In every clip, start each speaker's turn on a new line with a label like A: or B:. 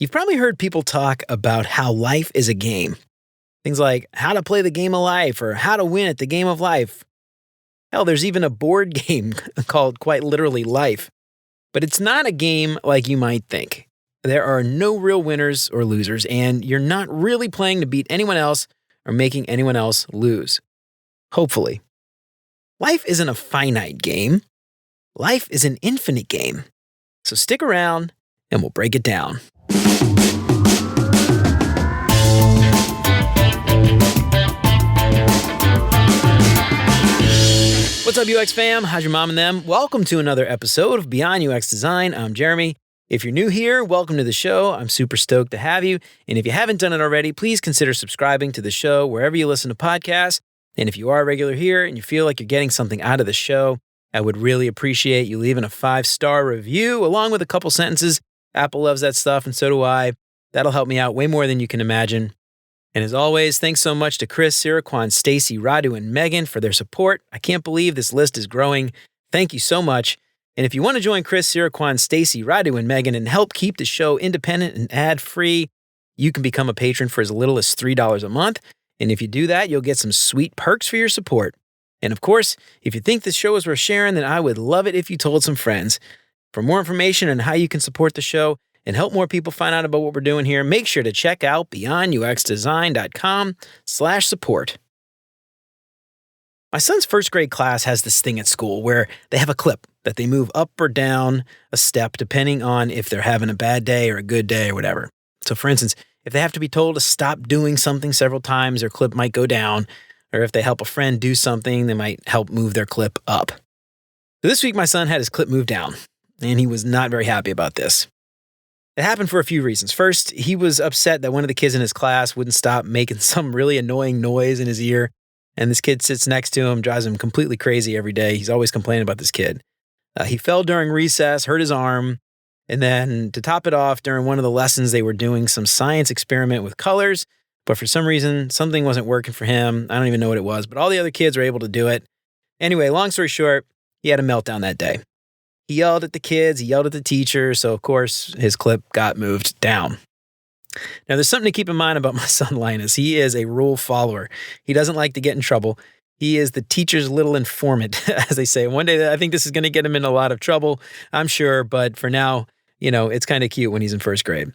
A: You've probably heard people talk about how life is a game. Things like how to play the game of life or how to win at the game of life. Hell, there's even a board game called quite literally Life. But it's not a game like you might think. There are no real winners or losers, and you're not really playing to beat anyone else or making anyone else lose. Hopefully. Life isn't a finite game. Life is an infinite game. So stick around and we'll break it down. What's up, UX fam? How's your mom and them? Welcome to another episode of Beyond UX Design. I'm Jeremy. If you're new here, welcome to the show. I'm super stoked to have you. And if you haven't done it already, please consider subscribing to the show wherever you listen to podcasts. And if you are a regular here and you feel like you're getting something out of the show, I would really appreciate you leaving a 5-star review along with a couple sentences. Apple loves that stuff, and so do I. That'll help me out way more than you can imagine. And as always, thanks so much to Chris, Siraquan, Stacy, Radu, and Megan for their support. I can't believe this list is growing. Thank you so much. And if you want to join Chris, Siraquan, Stacy, Radu, and Megan and help keep the show independent and ad-free, you can become a patron for as little as $3 a month. And if you do that, you'll get some sweet perks for your support. And of course, if you think this show is worth sharing, then I would love it if you told some friends. For more information on how you can support the show and help more people find out about what we're doing here, make sure to check out beyonduxdesign.com/support. My son's first grade class has this thing at school where they have a clip that they move up or down a step depending on if they're having a bad day or a good day or whatever. So for instance, if they have to be told to stop doing something several times, their clip might go down. Or if they help a friend do something, they might help move their clip up. So this week, my son had his clip moved down, and he was not very happy about this. It happened for a few reasons. First, he was upset that one of the kids in his class wouldn't stop making some really annoying noise in his ear, and this kid sits next to him, drives him completely crazy every day. He's always complaining about this kid. He fell during recess, hurt his arm, and then to top it off, during one of the lessons, they were doing some science experiment with colors, but for some reason, something wasn't working for him. I don't even know what it was, but all the other kids were able to do it. Anyway, long story short, he had a meltdown that day. He yelled at the kids, he yelled at the teacher, so of course, his clip got moved down. Now, there's something to keep in mind about my son Linus. He is a rule follower. He doesn't like to get in trouble. He is the teacher's little informant, as they say. One day, I think this is going to get him in a lot of trouble, I'm sure, but for now, it's kind of cute when he's in first grade.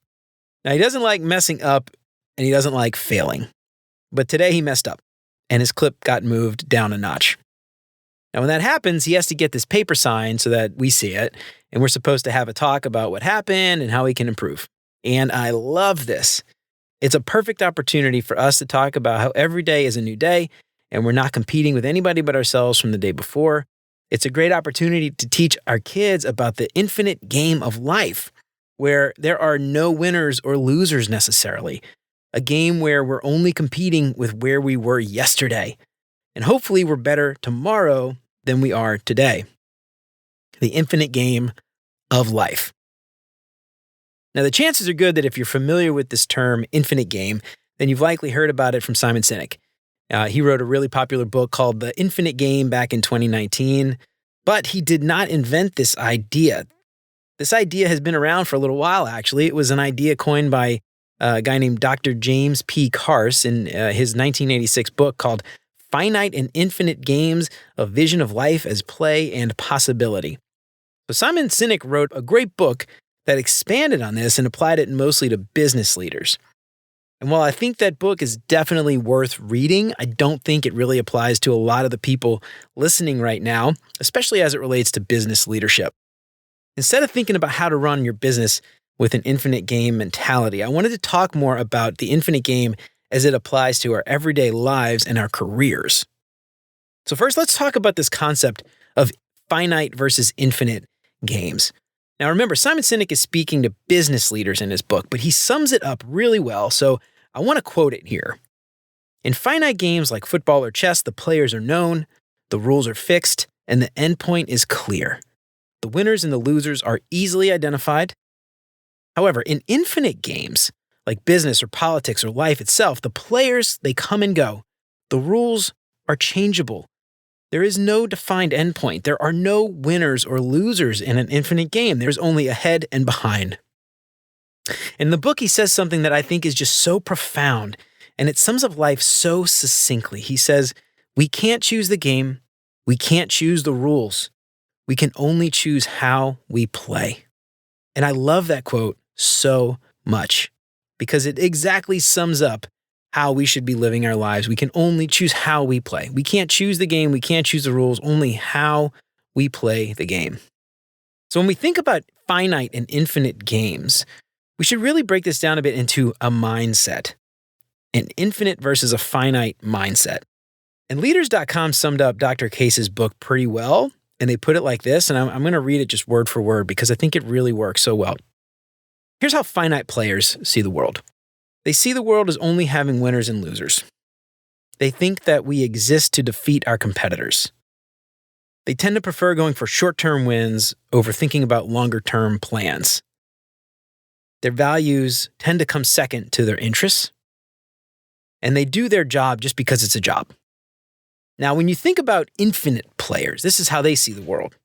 A: Now, he doesn't like messing up, and he doesn't like failing. But today he messed up, and his clip got moved down a notch. Now, when that happens, he has to get this paper signed so that we see it, and we're supposed to have a talk about what happened and how he can improve. And I love this. It's a perfect opportunity for us to talk about how every day is a new day, and we're not competing with anybody but ourselves from the day before. It's a great opportunity to teach our kids about the infinite game of life, where there are no winners or losers necessarily. A game where we're only competing with where we were yesterday. And hopefully we're better tomorrow than we are today. The infinite game of life. Now, the chances are good that if you're familiar with this term, infinite game, then you've likely heard about it from Simon Sinek. He wrote a really popular book called The Infinite Game back in 2019, but he did not invent this idea. This idea has been around for a little while, actually. It was an idea coined by a guy named Dr. James P. Carse in his 1986 book called Finite and Infinite Games, A Vision of Life as Play and Possibility. So Simon Sinek wrote a great book that expanded on this and applied it mostly to business leaders. And while I think that book is definitely worth reading, I don't think it really applies to a lot of the people listening right now, especially as it relates to business leadership. Instead of thinking about how to run your business with an infinite game mentality, I wanted to talk more about the infinite game as it applies to our everyday lives and our careers. So first, let's talk about this concept of finite versus infinite games. Now remember, Simon Sinek is speaking to business leaders in his book, but he sums it up really well, so I want to quote it here. In finite games like football or chess, the players are known, the rules are fixed, and the endpoint is clear. The winners and the losers are easily identified. However, in infinite games, like business or politics or life itself, the players, they come and go. The rules are changeable. There is no defined endpoint. There are no winners or losers in an infinite game. There's only ahead and behind. In the book, he says something that I think is just so profound, and it sums up life so succinctly. He says, "We can't choose the game. We can't choose the rules. We can only choose how we play." And I love that quote so much because it exactly sums up how we should be living our lives. We can only choose how we play. We can't choose the game. We can't choose the rules, only how we play the game. So when we think about finite and infinite games, we should really break this down a bit into a mindset, an infinite versus a finite mindset. And Leaders.com summed up Dr. Case's book pretty well, and they put it like this, and I'm going to read it just word for word because I think it really works so well. Here's how finite players see the world. They see the world as only having winners and losers. They think that we exist to defeat our competitors. They tend to prefer going for short-term wins over thinking about longer-term plans. Their values tend to come second to their interests, and they do their job just because it's a job. Now, when you think about infinite players, this is how they see the world.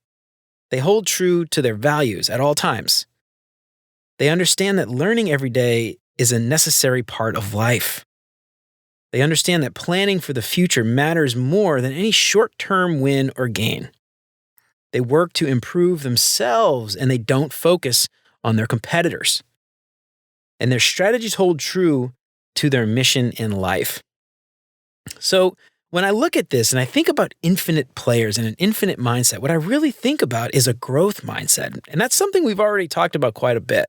A: They hold true to their values at all times. They understand that learning every day is a necessary part of life. They understand that planning for the future matters more than any short-term win or gain. They work to improve themselves, and they don't focus on their competitors. And their strategies hold true to their mission in life. So when I look at this and I think about infinite players and an infinite mindset, what I really think about is a growth mindset. And that's something we've already talked about quite a bit.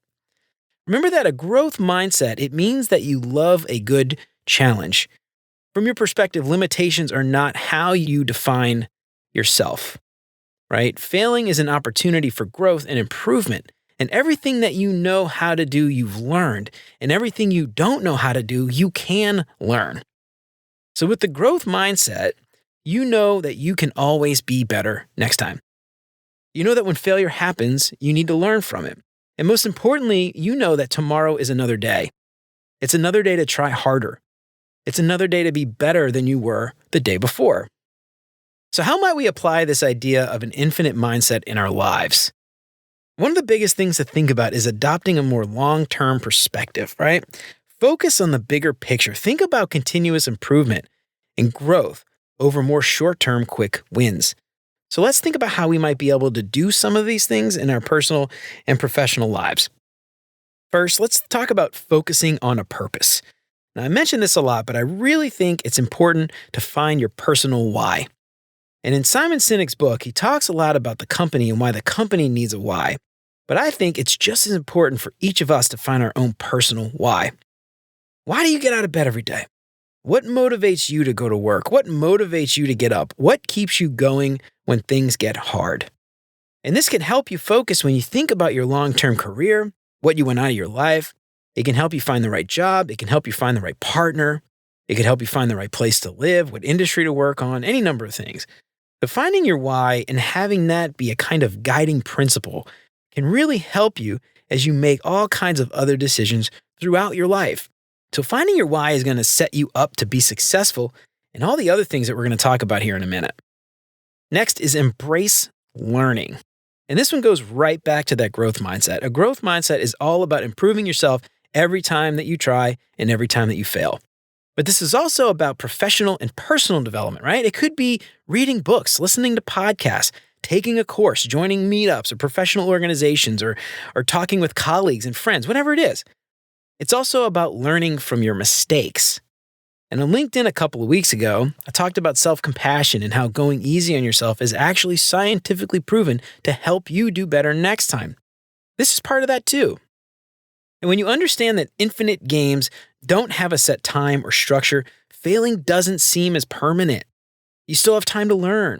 A: Remember that a growth mindset, it means that you love a good challenge. From your perspective, limitations are not how you define yourself, right? Failing is an opportunity for growth and improvement. And everything that you know how to do, you've learned. And everything you don't know how to do, you can learn. So with the growth mindset, you know that you can always be better next time. You know that when failure happens, you need to learn from it. And most importantly, you know that tomorrow is another day. It's another day to try harder. It's another day to be better than you were the day before. So how might we apply this idea of an infinite mindset in our lives? One of the biggest things to think about is adopting a more long-term perspective, right? Focus on the bigger picture. Think about continuous improvement and growth over more short-term quick wins. So let's think about how we might be able to do some of these things in our personal and professional lives. First, let's talk about focusing on a purpose. Now, I mention this a lot, but I really think it's important to find your personal why. And in Simon Sinek's book, he talks a lot about the company and why the company needs a why. But I think it's just as important for each of us to find our own personal why. Why do you get out of bed every day? What motivates you to go to work? What motivates you to get up? What keeps you going when things get hard? And this can help you focus when you think about your long-term career, what you want out of your life. It can help you find the right job. It can help you find the right partner. It can help you find the right place to live, what industry to work on, any number of things. But finding your why and having that be a kind of guiding principle can really help you as you make all kinds of other decisions throughout your life. So finding your why is going to set you up to be successful in all the other things that we're going to talk about here in a minute. Next is embrace learning. And this one goes right back to that growth mindset. A growth mindset is all about improving yourself every time that you try and every time that you fail. But this is also about professional and personal development, right? It could be reading books, listening to podcasts, taking a course, joining meetups or professional organizations, or talking with colleagues and friends, whatever it is. It's also about learning from your mistakes. And on LinkedIn a couple of weeks ago, I talked about self-compassion and how going easy on yourself is actually scientifically proven to help you do better next time. This is part of that too. And when you understand that infinite games don't have a set time or structure, failing doesn't seem as permanent. You still have time to learn.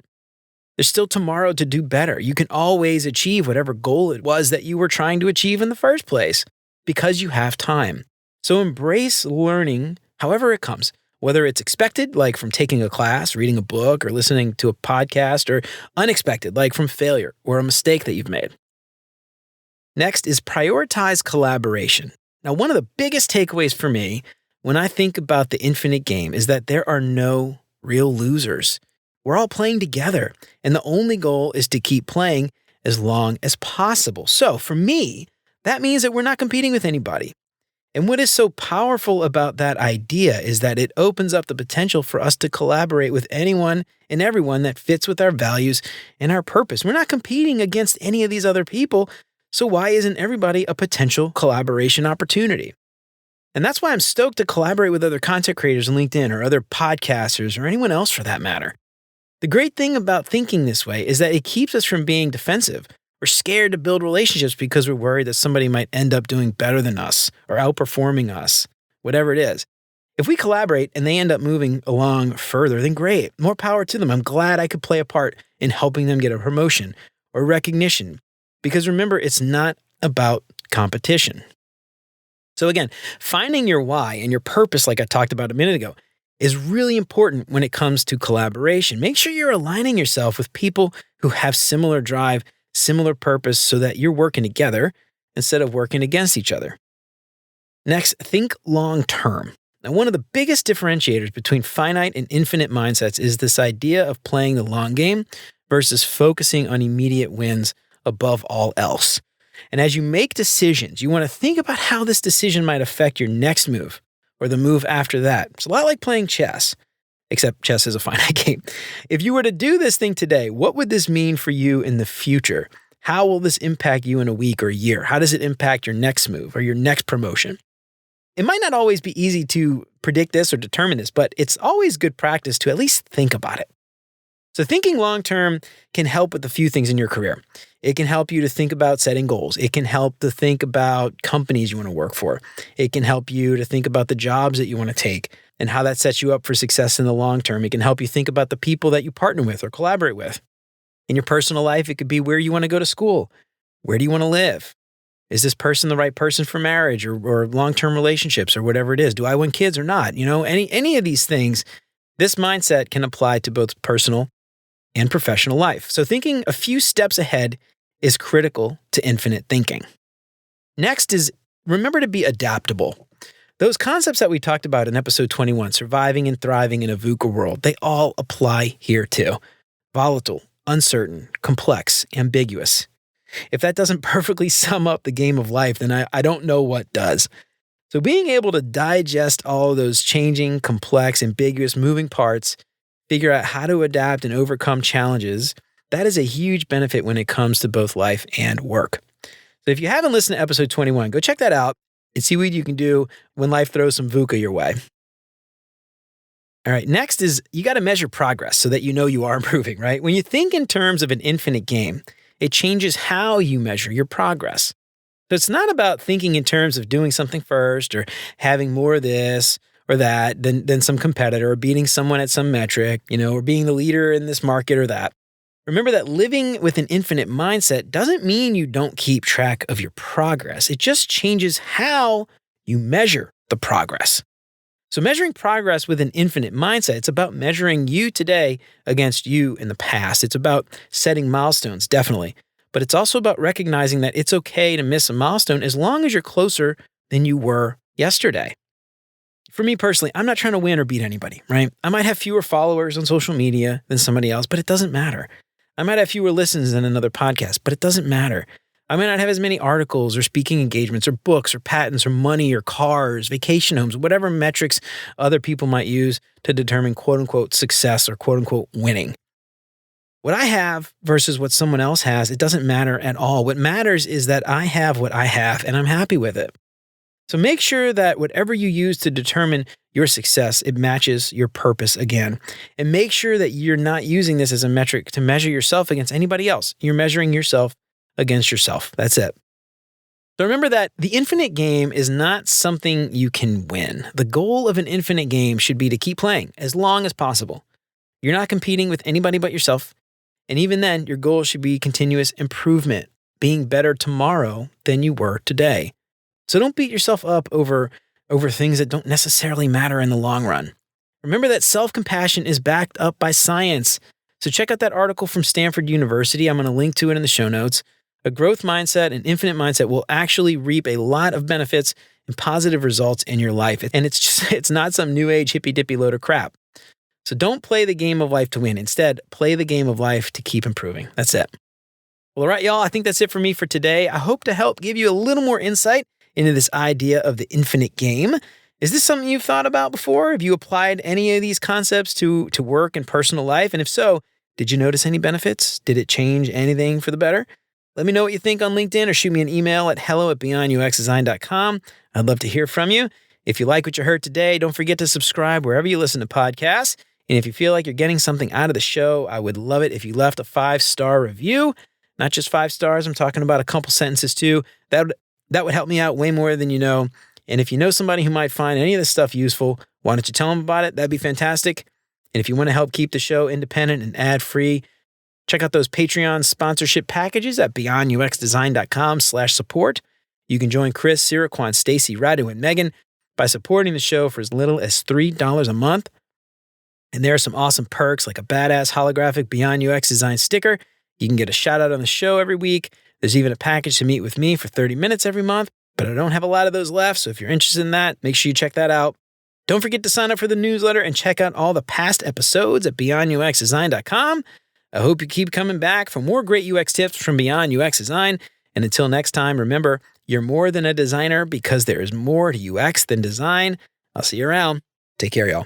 A: There's still tomorrow to do better. You can always achieve whatever goal it was that you were trying to achieve in the first place because you have time. So embrace learning however it comes, whether it's expected, like from taking a class, reading a book, or listening to a podcast, or unexpected, like from failure or a mistake that you've made. Next is prioritize collaboration. Now, one of the biggest takeaways for me when I think about the infinite game is that there are no real losers. We're all playing together, and the only goal is to keep playing as long as possible. So for me, that means that we're not competing with anybody. And what is so powerful about that idea is that it opens up the potential for us to collaborate with anyone and everyone that fits with our values and our purpose. We're not competing against any of these other people, so why isn't everybody a potential collaboration opportunity? And that's why I'm stoked to collaborate with other content creators on LinkedIn or other podcasters or anyone else for that matter. The great thing about thinking this way is that it keeps us from being defensive. We're scared to build relationships because we're worried that somebody might end up doing better than us or outperforming us, whatever it is. If we collaborate and they end up moving along further, then great, more power to them. I'm glad I could play a part in helping them get a promotion or recognition. Because remember, it's not about competition. So again, finding your why and your purpose, like I talked about a minute ago, is really important when it comes to collaboration. Make sure you're aligning yourself with people who have similar drive, similar purpose, so that you're working together instead of working against each other. Next, think long term. Now, one of the biggest differentiators between finite and infinite mindsets is this idea of playing the long game versus focusing on immediate wins above all else. And as you make decisions, you want to think about how this decision might affect your next move or the move after that. It's a lot like playing chess, except chess is a finite game. If you were to do this thing today, what would this mean for you in the future? How will this impact you in a week or a year? How does it impact your next move or your next promotion? It might not always be easy to predict this or determine this, but it's always good practice to at least think about it. So thinking long-term can help with a few things in your career. It can help you to think about setting goals. It can help to think about companies you want to work for. It can help you to think about the jobs that you want to take and how that sets you up for success in the long term. It can help you think about the people that you partner with or collaborate with. In your personal life, it could be where you want to go to school. Where do you want to live? Is this person the right person for marriage or long-term relationships or whatever it is? Do I want kids or not? Any of these things, this mindset can apply to both personal and professional life. So thinking a few steps ahead is critical to infinite thinking. Next is remember to be adaptable. Those concepts that we talked about in episode 21, surviving and thriving in a VUCA world, they all apply here too. Volatile, uncertain, complex, ambiguous. If that doesn't perfectly sum up the game of life, then I don't know what does. So being able to digest all of those changing, complex, ambiguous, moving parts, figure out how to adapt and overcome challenges, that is a huge benefit when it comes to both life and work. So if you haven't listened to episode 21, go check that out and see what you can do when life throws some VUCA your way. All right, next is you got to measure progress so that you know you are improving, right? When you think in terms of an infinite game, it changes how you measure your progress. So it's not about thinking in terms of doing something first or having more of this or that than some competitor or beating someone at some metric, or being the leader in this market or that. Remember that living with an infinite mindset doesn't mean you don't keep track of your progress. It just changes how you measure the progress. So measuring progress with an infinite mindset, it's about measuring you today against you in the past. It's about setting milestones, definitely. But it's also about recognizing that it's okay to miss a milestone as long as you're closer than you were yesterday. For me personally, I'm not trying to win or beat anybody, right? I might have fewer followers on social media than somebody else, but it doesn't matter. I might have fewer listens than another podcast, but it doesn't matter. I might not have as many articles or speaking engagements or books or patents or money or cars, vacation homes, whatever metrics other people might use to determine quote unquote success or quote unquote winning. What I have versus what someone else has, it doesn't matter at all. What matters is that I have what I have and I'm happy with it. So make sure that whatever you use to determine your success, it matches your purpose again. And make sure that you're not using this as a metric to measure yourself against anybody else. You're measuring yourself against yourself. That's it. So remember that the infinite game is not something you can win. The goal of an infinite game should be to keep playing as long as possible. You're not competing with anybody but yourself. And even then, your goal should be continuous improvement, being better tomorrow than you were today. So don't beat yourself up over things that don't necessarily matter in the long run. Remember that self-compassion is backed up by science. So check out that article from Stanford University. I'm going to link to it in the show notes. A growth mindset and infinite mindset will actually reap a lot of benefits and positive results in your life. And it's not some new age hippy dippy load of crap. So don't play the game of life to win. Instead, play the game of life to keep improving. That's it. Well, all right, y'all, I think that's it for me for today. I hope to help give you a little more insight into this idea of the infinite game. Is this something you've thought about before? Have you applied any of these concepts to work and personal life? And if so, did you notice any benefits? Did it change anything for the better? Let me know what you think on LinkedIn or shoot me an email at hello@beyonduxdesign.com. I'd love to hear from you. If you like what you heard today, don't forget to subscribe wherever you listen to podcasts. And if you feel like you're getting something out of the show, I would love it if you left a 5-star review. Not just 5 stars, I'm talking about a couple sentences too. That would help me out way more than you know. And if you know somebody who might find any of this stuff useful, why don't you tell them about it? That'd be fantastic. And if you want to help keep the show independent and ad-free, check out those Patreon sponsorship packages at beyonduxdesign.com/support. You can join Chris, Siraquan, Stacy, Radu, and Megan by supporting the show for as little as $3 a month. And there are some awesome perks like a badass holographic Beyond UX Design sticker. You can get a shout out on the show every week. There's even a package to meet with me for 30 minutes every month, but I don't have a lot of those left. So if you're interested in that, make sure you check that out. Don't forget to sign up for the newsletter and check out all the past episodes at beyonduxdesign.com. I hope you keep coming back for more great UX tips from Beyond UX Design. And until next time, remember, you're more than a designer because there is more to UX than design. I'll see you around. Take care, y'all.